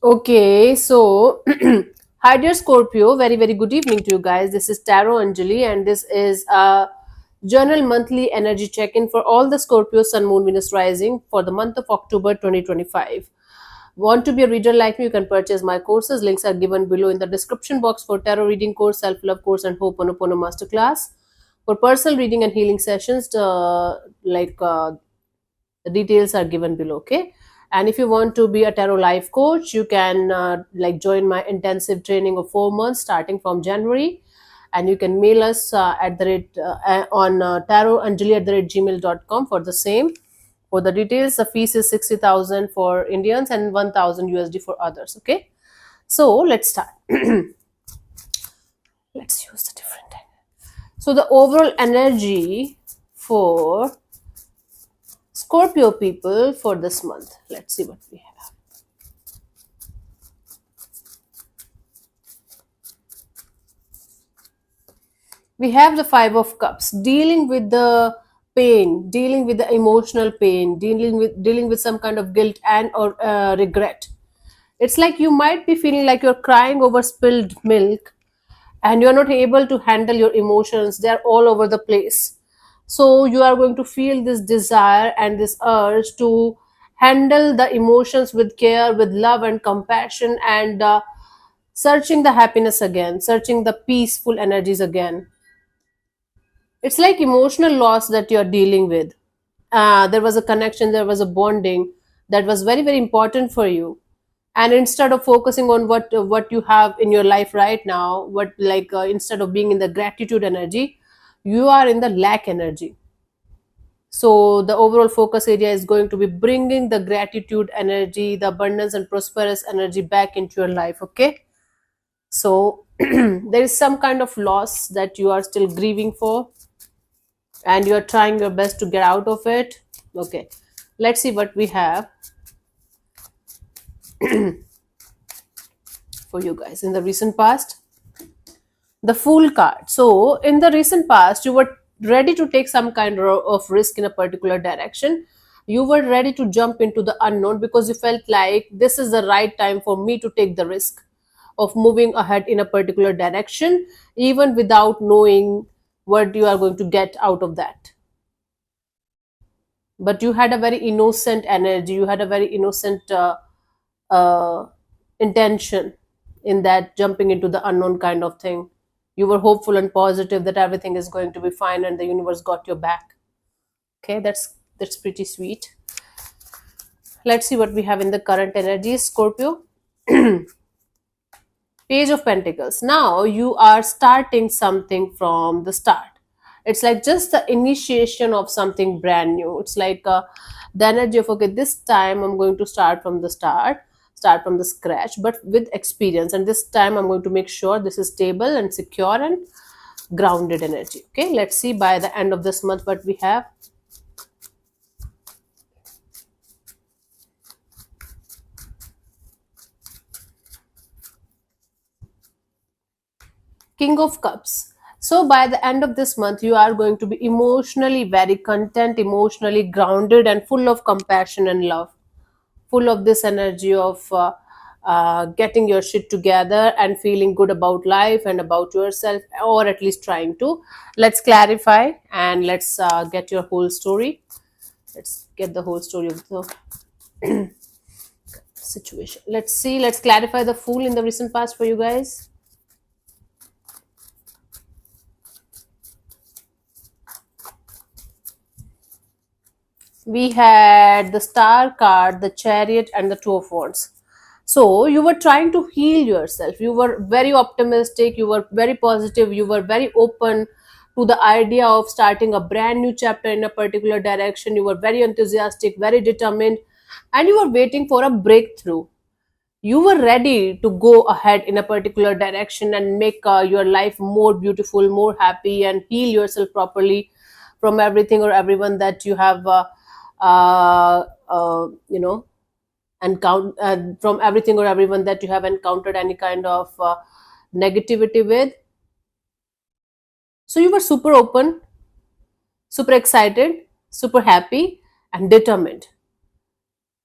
Okay, so hi dear Scorpio, very very good evening to you guys. This is Tarot Anjali, and this is a journal monthly energy check-in for all the Scorpio Sun, Moon, Venus rising for the month of October 2025. Want to be a reader like me? You can purchase my courses. Links are given below in the description box for tarot reading course, self-love course, and Ho'oponopono masterclass. For personal reading and healing sessions, the details are given below. Okay, and if you want to be a tarot life coach, you can join my intensive training of 4 months starting from January, and you can mail us at the rate on tarotanjali at the rate gmail.com for the same. For the details, the fees is 60,000 for Indians and 1,000 USD for others. Okay, so let's start. Let's use the different angle. So the overall energy for Scorpio people for this month. Let's see what we have. We have the Five of Cups, dealing with the pain, dealing with the emotional pain, dealing with some kind of guilt and or regret. It's like you might be feeling like you're crying over spilled milk, and you're not able to handle your emotions. They're all over the place. So you are going to feel this desire and this urge to handle the emotions with care, with love and compassion, and searching the happiness again, searching the peaceful energies again. It's like emotional loss that you're dealing with. There was a connection, there was a bonding that was very very important for you, and instead of focusing on what you have in your life right now, instead of being in the gratitude energy, you are in the lack energy. So the overall focus area is going to be bringing the gratitude energy, the abundance and prosperous energy back into your life. Okay, so there is some kind of loss that you are still grieving for, and you are trying your best to get out of it. Okay, let's see what we have for you guys in the recent past. The Fool card. So in the recent past, you were ready to take some kind of risk in a particular direction. You were ready to jump into the unknown because you felt like this is the right time for me to take the risk of moving ahead in a particular direction, even without knowing what you are going to get out of that. But you had a very innocent energy, you had a very innocent uh, intention in that jumping into the unknown kind of thing. You were hopeful and positive that everything is going to be fine and the universe got your back. Okay, that's pretty sweet. Let's see what we have in the current energy, Scorpio. Page of Pentacles. Now you are starting something from the start. It's like just the initiation of something brand new. It's like the energy of, okay, this time I'm going to start from the start, start from the scratch, but with experience. And this time I'm going to make sure this is stable and secure and grounded energy. Okay, let's see by the end of this month what we have. King of Cups. So by the end of this month, you are going to be emotionally very content, emotionally grounded, and full of compassion and love. Full of this energy of getting your shit together and feeling good about life and about yourself, or at least trying to. Let's clarify and let's get your whole story. Let's get the whole story of the situation. Let's see. Let's clarify the Fool in the recent past for you guys. We had the Star card, the Chariot, and the Two of Wands. So you were trying to heal yourself. You were very optimistic, you were very positive, you were very open to the idea of starting a brand new chapter in a particular direction. You were very enthusiastic, very determined, and you were waiting for a breakthrough. You were ready to go ahead in a particular direction and make your life more beautiful, more happy, and heal yourself properly from everything or everyone that you have uh, you know from everything or everyone that you have encountered any kind of negativity with. So you were super open, super excited, super happy, and determined.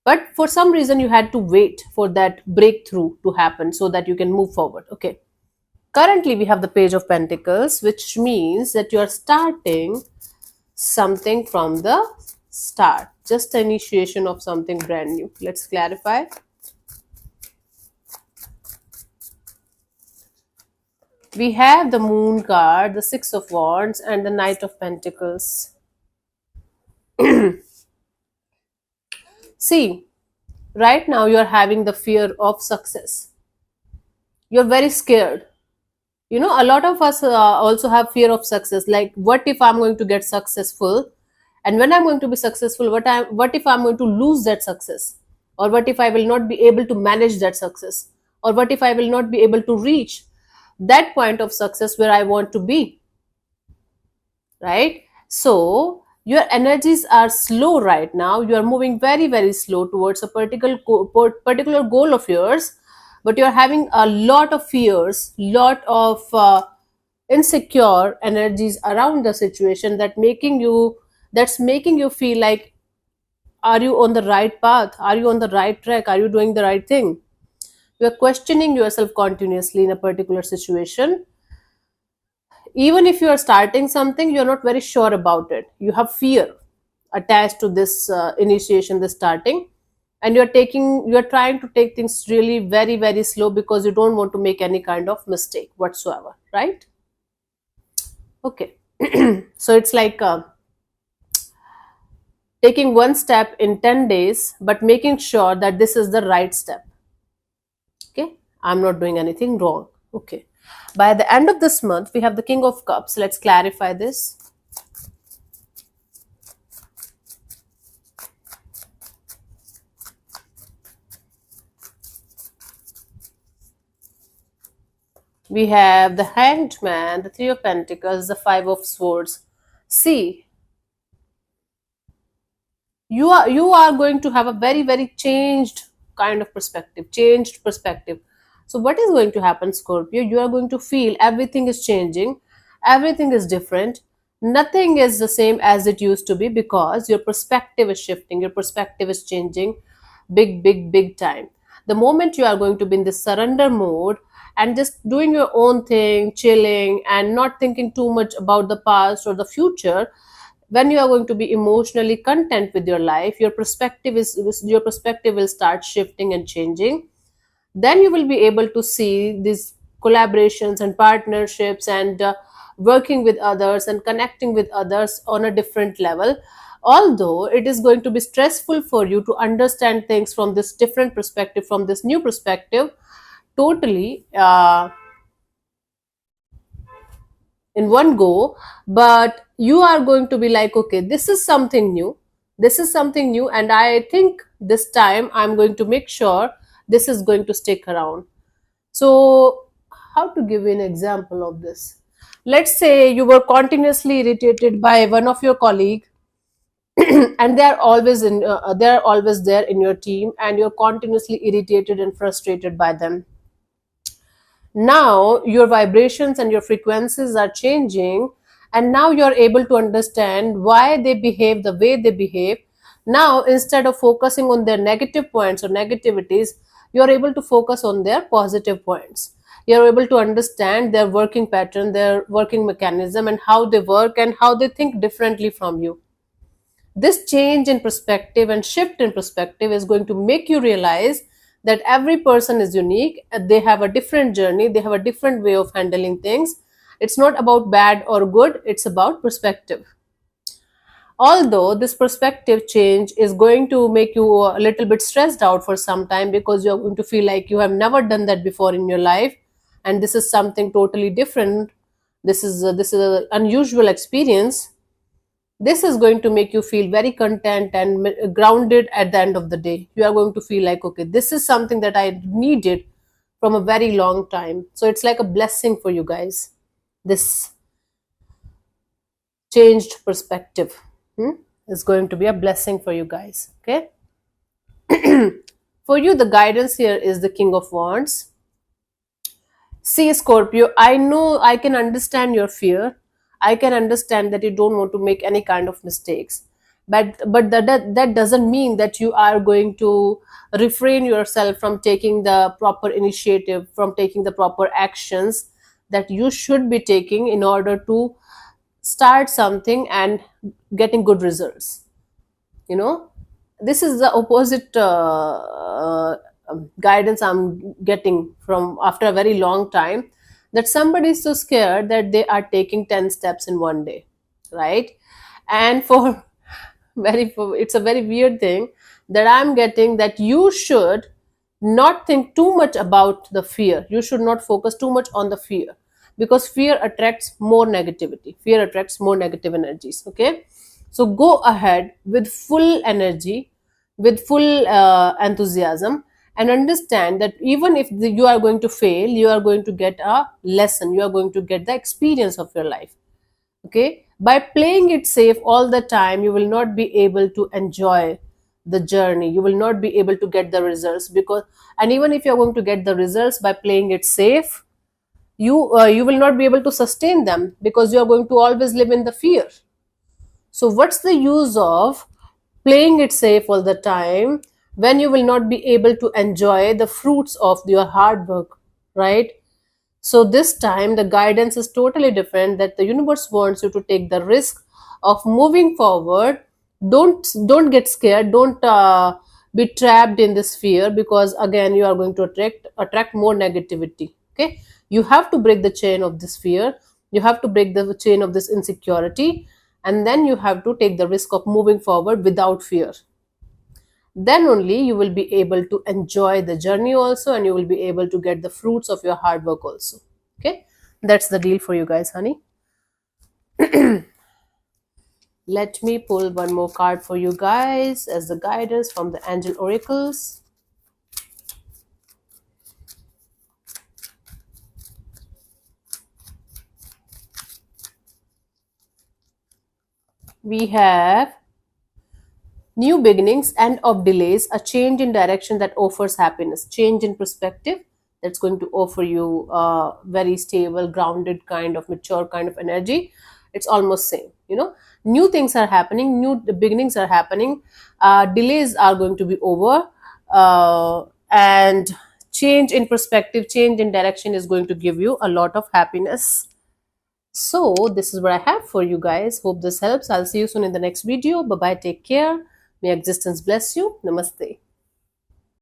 but for some reason you had to wait for that breakthrough to happen so that you can move forward. Okay, currently we have the Page of Pentacles, which means that you are starting something from the start, just the initiation of something brand new. Let's clarify. We have the Moon card, the Six of Wands, and the Knight of Pentacles. See, right now you are having the fear of success. You're very scared. You know, a lot of us also have fear of success. Like, what if I'm going to get successful? And when I'm going to be successful, what if I'm going to lose that success? Or what if I will not be able to manage that success? Or what if I will not be able to reach that point of success where I want to be? Right? So your energies are slow right now. You are moving very, very slow towards a particular goal of yours, but you are having a lot of fears, lot of insecure energies around the situation that's making you feel like, are you on the right path? Are you on the right track? Are you doing the right thing? You are questioning yourself continuously in a particular situation. Even if you are starting something, you're not very sure about it. You have fear attached to this initiation, this starting, and you're trying to take things really very, very slow because you don't want to make any kind of mistake whatsoever, right? Okay. So it's like taking one step in 10 days, but making sure that this is the right step. Okay, I'm not doing anything wrong. Okay, by the end of this month we have the King of Cups. Let's clarify this. We have the Hanged Man, the Three of Pentacles, the Five of Swords. See, you are going to have a very, very changed perspective. So what is going to happen, Scorpio? You are going to feel everything is changing, everything is different, nothing is the same as it used to be, because your perspective is shifting, your perspective is changing big, big, big time. The moment you are going to be in this surrender mode and just doing your own thing, chilling and not thinking too much about the past or the future, when you are going to be emotionally content with your life, your perspective will start shifting and changing. Then you will be able to see these collaborations and partnerships and working with others and connecting with others on a different level. Although it is going to be stressful for you to understand things from this different perspective, from this new perspective, totally in one go, but you are going to be like, okay, this is something new, and I think this time I'm going to make sure this is going to stick around. So how to give you an example of this? Let's say you were continuously irritated by one of your colleague, and they are always there in your team, and you're continuously irritated and frustrated by them. Now your vibrations and your frequencies are changing, and now you're able to understand why they behave the way they behave. Now, instead of focusing on their negative points or negativities, you're able to focus on their positive points. You're able to understand their working pattern, their working mechanism, and how they work and how they think differently from you. This change in perspective and shift in perspective is going to make you realize that every person is unique. They have a different journey, they have a different way of handling things. It's not about bad or good, it's about perspective. Although this perspective change is going to make you a little bit stressed out for some time, because you're going to feel like you have never done that before in your life, and this is something totally different. This is an unusual experience. This is going to make you feel very content and grounded. At the end of the day, you are going to feel like, okay, this is something that I needed from a very long time. So it's like a blessing for you guys, this changed perspective. Is going to be a blessing for you guys. Okay. For you, the guidance here is the King of Wands. See, Scorpio, I know, I can understand your fear. I can understand that you don't want to make any kind of mistakes. but that doesn't mean that you are going to refrain yourself from taking the proper initiative, from taking the proper actions that you should be taking in order to start something and getting good results. you know this is the opposite guidance I'm getting from after a very long time, that somebody is so scared that they are taking 10 steps in one day, right? And for it's a very weird thing that I'm getting, that you should not think too much about the fear. You should not focus too much on the fear, because fear attracts more negativity, fear attracts more negative energies. Okay, so go ahead with full energy, with full enthusiasm, and understand that even if you are going to fail, you are going to get a lesson, you are going to get the experience of your life. Okay, by playing it safe all the time, you will not be able to enjoy the journey, you will not be able to get the results, because and even if you're going to get the results by playing it safe, you will not be able to sustain them, because you are going to always live in the fear. So what's the use of playing it safe all the time when you will not be able to enjoy the fruits of your hard work, right? So this time the guidance is totally different, that the universe wants you to take the risk of moving forward. Don't get scared, don't be trapped in this fear, because again you are going to attract more negativity. Okay, you have to break the chain of this fear, you have to break the chain of this insecurity, and then you have to take the risk of moving forward without fear. Then only you will be able to enjoy the journey also, and you will be able to get the fruits of your hard work also. Okay, that's the deal for you guys, honey. Let me pull one more card for you guys as the guidance from the angel oracles. We have new beginnings, end of delays, a change in direction that offers happiness, change in perspective that's going to offer you a very stable, grounded kind of mature kind of energy. It's almost same, new things are happening, new beginnings are happening, delays are going to be over, and change in perspective, change in direction is going to give you a lot of happiness. So this is what I have for you guys. Hope this helps. I'll see you soon in the next video. Bye bye. Take care. May existence bless you. Namaste.